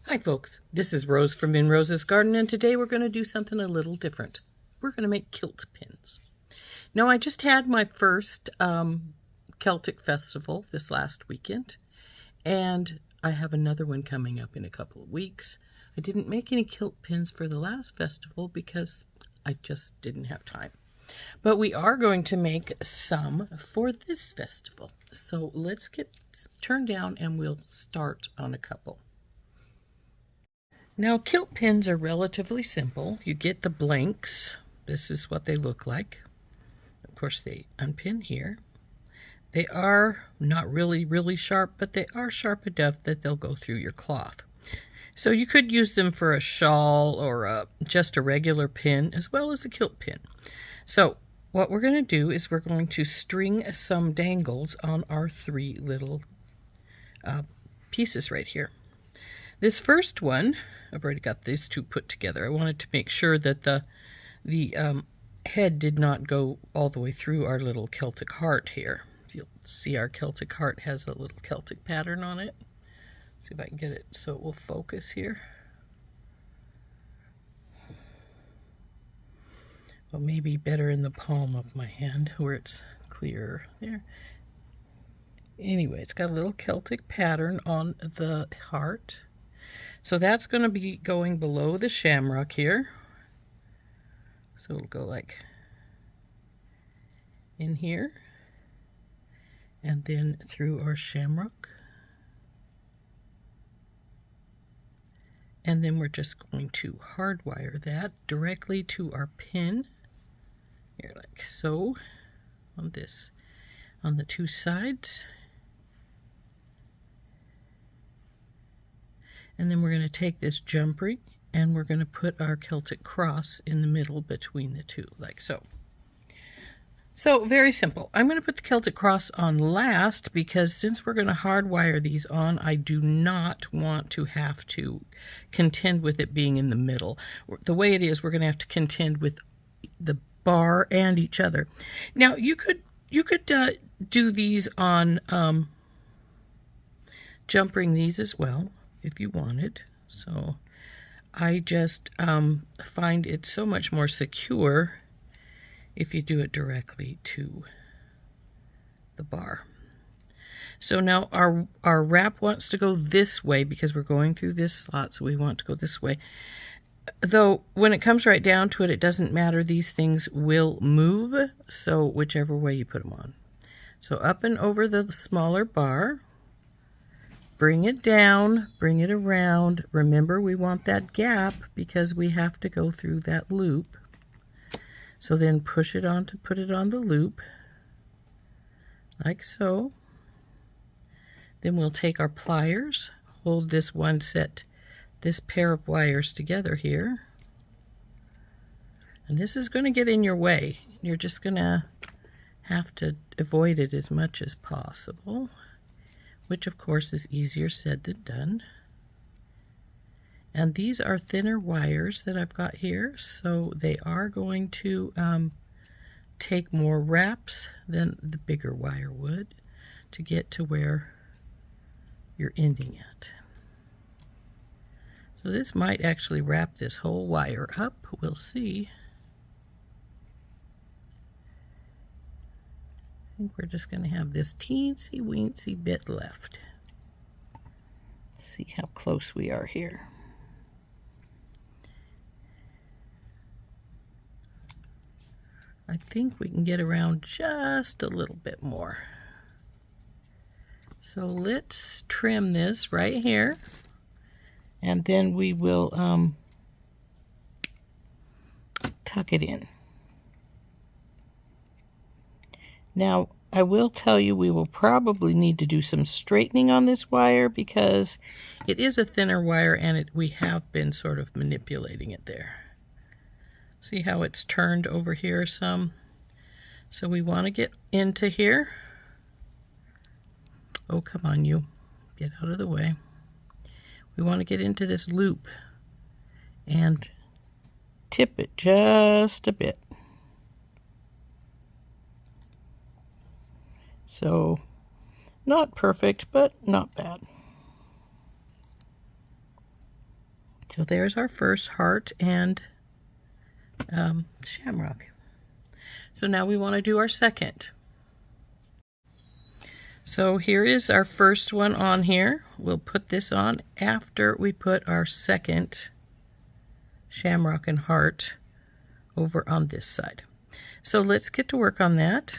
Hi folks, this is Rose from In Rose's Garden, and today we're going to do something a little different. We're going to make kilt pins. Now I just had my first Celtic festival this last weekend, and I have another one coming up in a couple of weeks. I didn't make any kilt pins for the last festival because I just didn't have time. But we are going to make some for this festival. So let's get turned down and we'll start on a couple. Now, kilt pins are relatively simple. You get the blanks. This is what they look like. Of course, they unpin here. They are not really sharp, but they are sharp enough that they'll go through your cloth. So you could use them for a shawl or just a regular pin, as well as a kilt pin. So what we're going to do is we're going to string some dangles on our three little pieces right here. This first one, I've already got these two put together. I wanted to make sure that the head did not go all the way through our little Celtic heart here. You'll see our Celtic heart has a little Celtic pattern on it. See if I can get it so it will focus here. Well, maybe better in the palm of my hand where it's clearer there. Anyway, it's got a little Celtic pattern on the heart. So that's going to be going below the shamrock here. So it'll go like in here and then through our shamrock. And then we're just going to hardwire that directly to our pin. Here, like so, on the two sides. And then we're going to take this jump ring and we're going to put our Celtic cross in the middle between the two, like so. So very simple. I'm going to put the Celtic cross on last because since we're going to hardwire these on, I do not want to have to contend with it being in the middle. The way it is, we're going to have to contend with the bar and each other. Now you could do these on jump ring these as well if you wanted. So I just find it so much more secure if you do it directly to the bar. So now our wrap wants to go this way because we're going through this slot, so we want to go this way. Though when it comes right down to it, it doesn't matter. These things will move, so whichever way you put them on. So up and over the smaller bar, bring it down, bring it around. Remember, we want that gap because we have to go through that loop. So then push it on to put it on the loop, like so. Then we'll take our pliers, hold this this pair of wires together here. And this is going to get in your way. You're just going to have to avoid it as much as possible, which of course is easier said than done. And these are thinner wires that I've got here, so they are going to take more wraps than the bigger wire would to get to where you're ending at. So this might actually wrap this whole wire up. We'll see. I think we're just going to have this teensy weensy bit left. Let's see how close we are here. I think we can get around just a little bit more. So let's trim this right here, and then we will tuck it in. Now, I will tell you we will probably need to do some straightening on this wire because it is a thinner wire and we have been sort of manipulating it there. See how it's turned over here some? So we want to get into here. Oh, come on, you. Get out of the way. We want to get into this loop and tip it just a bit. So, not perfect, but not bad. So there's our first heart and shamrock. So now we want to do our second. So here is our first one on here. We'll put this on after we put our second shamrock and heart over on this side. So let's get to work on that.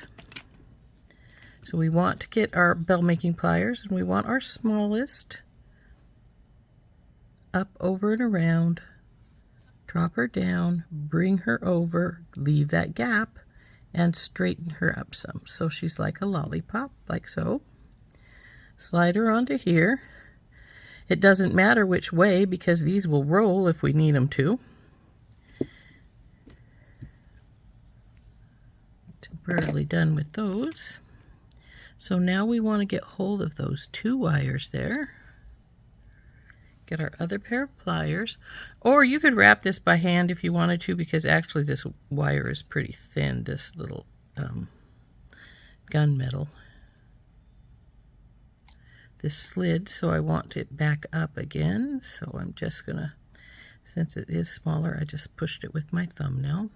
So we want to get our bell making pliers, and we want our smallest up, over, and around. Drop her down, bring her over, leave that gap, and straighten her up some. So she's like a lollipop, like so. Slide her onto here. It doesn't matter which way because these will roll if we need them to. Temporarily done with those. So now we want to get hold of those 2 wires there. Get our other pair of pliers, or you could wrap this by hand if you wanted to, because actually this wire is pretty thin, this little gunmetal. This slid, so I want it back up again, so I'm just gonna, since it is smaller, I just pushed it with my thumbnail.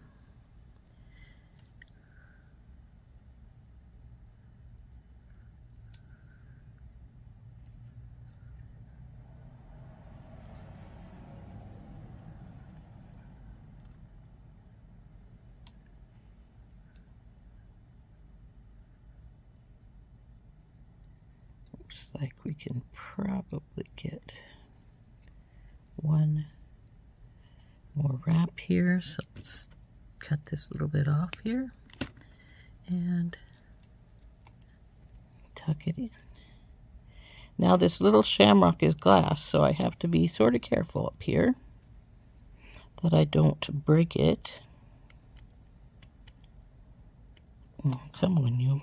Looks like we can probably get one more wrap here, so let's cut this little bit off here and tuck it in. Now this little shamrock is glass, so I have to be sort of careful up here that I don't break it. Oh, come on, you.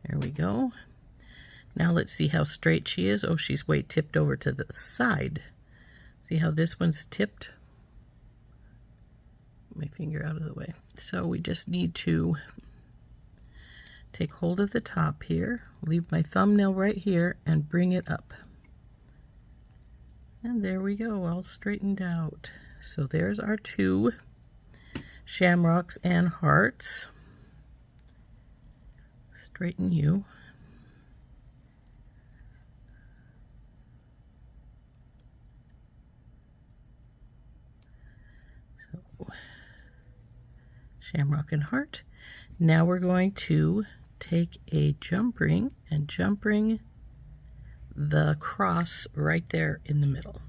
There we go. Now let's see how straight she is. Oh, she's way tipped over to the side. See how this one's tipped? My finger out of the way. So we just need to take hold of the top here, leave my thumbnail right here, and bring it up. And there we go, all straightened out. So there's our 2 shamrocks and hearts. Straighten you. So, shamrock and heart. Now we're going to take a jump ring and jump ring the cross right there in the middle.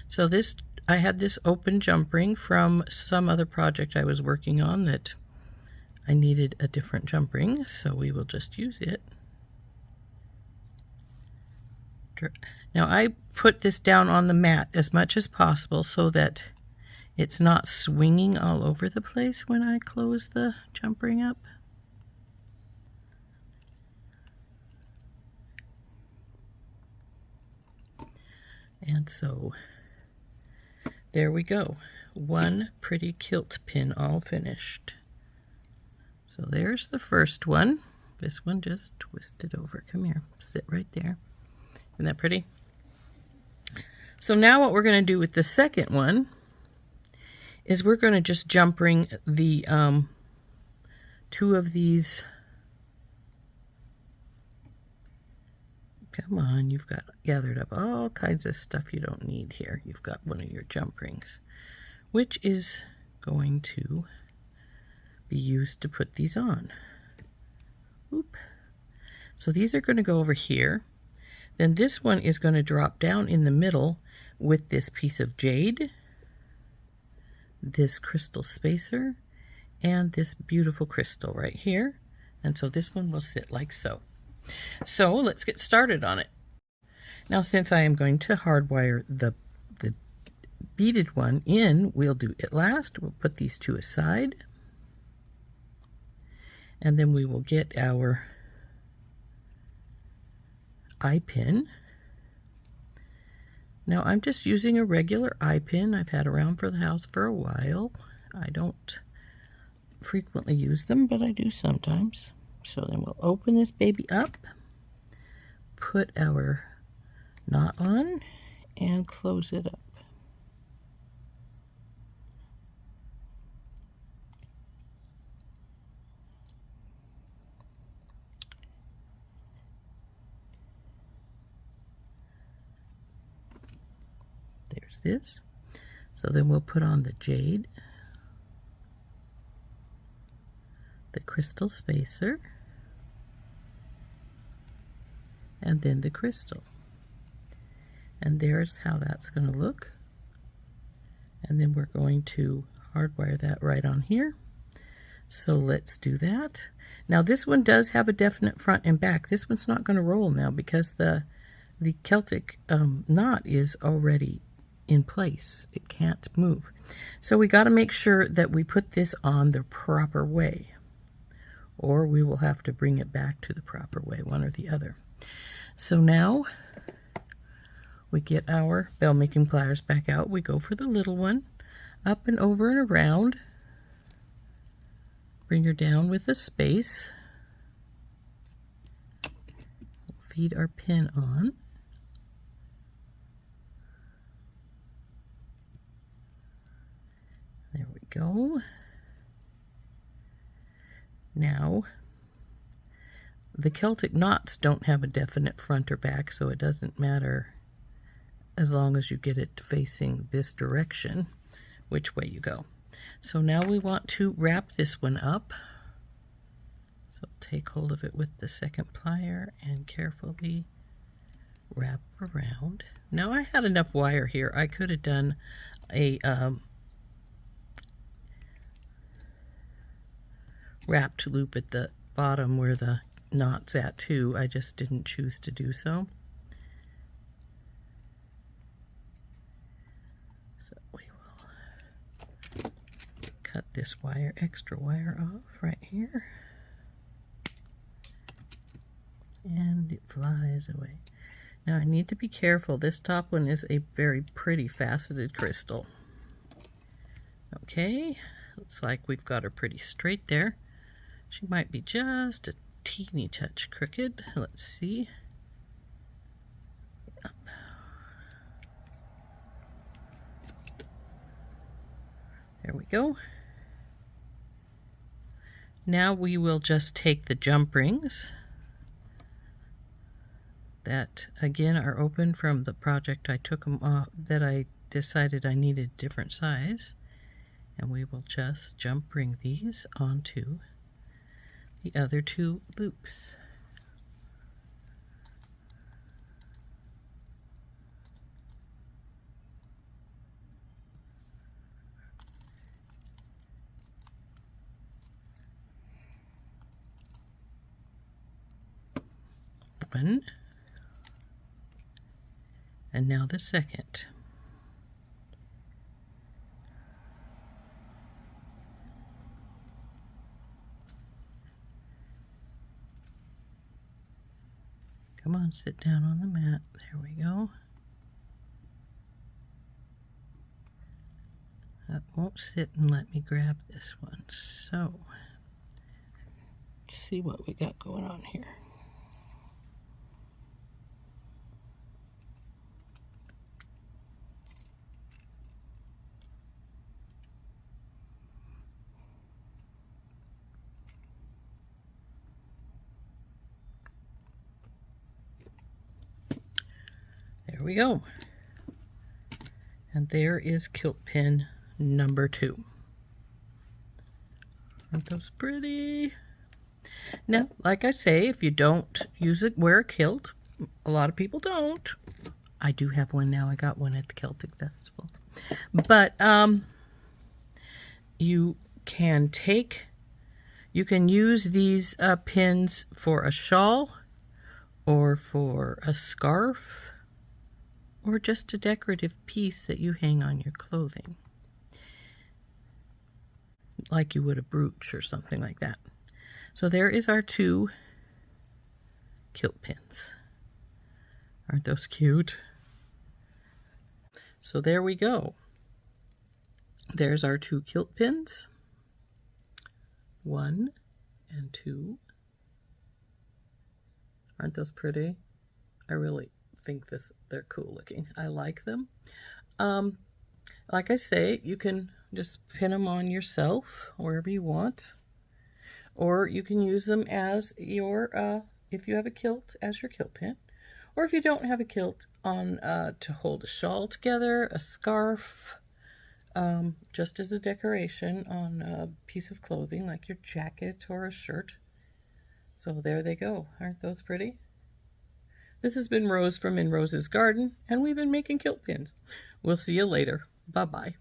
So this, I had this open jump ring from some other project I was working on that I needed a different jump ring, so we will just use it. Now I put this down on the mat as much as possible so that it's not swinging all over the place when I close the jump ring up. And so there we go. One pretty kilt pin all finished. So there's the first one. This one just twisted over. Come here, sit right there. Isn't that pretty? So now what we're going to do with the second one is we're going to just jump ring the 2 of these. Come on, you've got gathered up all kinds of stuff you don't need here. You've got one of your jump rings, which is going to be used to put these on. Oop. So these are going to go over here. Then this one is going to drop down in the middle with this piece of jade, this crystal spacer, and this beautiful crystal right here. And so this one will sit like so. So let's get started on it. Now since I am going to hardwire the beaded one in, we'll do it last. We'll put these 2 aside. And then we will get our eye pin. Now I'm just using a regular eye pin I've had around for the house for a while. I don't frequently use them, but I do sometimes. So then we'll open this baby up, put our knot on and close it up. There's this. So then we'll put on the jade, the crystal spacer, and then the crystal. And there's how that's going to look. And then we're going to hardwire that right on here. So let's do that. Now this one does have a definite front and back. This one's not going to roll now because the Celtic knot is already in place. It can't move. So we got to make sure that we put this on the proper way, or we will have to bring it back to the proper way, one or the other. So now we get our bell making pliers back out. We go for the little one, up and over and around. Bring her down with a space. Feed our pin on. There we go. Now, the Celtic knots don't have a definite front or back, so it doesn't matter as long as you get it facing this direction, which way you go. So now we want to wrap this one up. So take hold of it with the second plier and carefully wrap around. Now I had enough wire here. I could have done a wrapped loop at the bottom where the knot's at too. I just didn't choose to do so. So we will cut this extra wire off right here. And it flies away. Now I need to be careful. This top one is a very pretty faceted crystal. Okay, looks like we've got her pretty straight there. She might be just a teeny touch crooked. Let's see. Yep. There we go. Now we will just take the jump rings that again are open from the project. I took them off that I decided I needed different size, and we will just jump ring these onto the other two loops. One. And now the second. Come on, sit down on the mat. There we go. That won't sit and let me grab this one. So, let's see what we got going on here. There we go. And there is kilt pin number 2. Aren't those pretty? Now, like I say, if you don't wear a kilt, a lot of people don't. I do have one now. I got one at the Celtic Festival. But you can use these pins for a shawl or for a scarf, or just a decorative piece that you hang on your clothing, like you would a brooch or something like that. So there is our 2 kilt pins. Aren't those cute? So there we go. There's our 2 kilt pins. 1 and 2. Aren't those pretty? I really think they're cool looking. I like them. Like I say, you can just pin them on yourself wherever you want, or you can use them as your, if you have a kilt, as your kilt pin, or if you don't have a kilt, on to hold a shawl together, a scarf, just as a decoration on a piece of clothing like your jacket or a shirt. So there they go. Aren't those pretty? This has been Rose from In Rose's Garden, and we've been making kilt pins. We'll see you later. Bye-bye.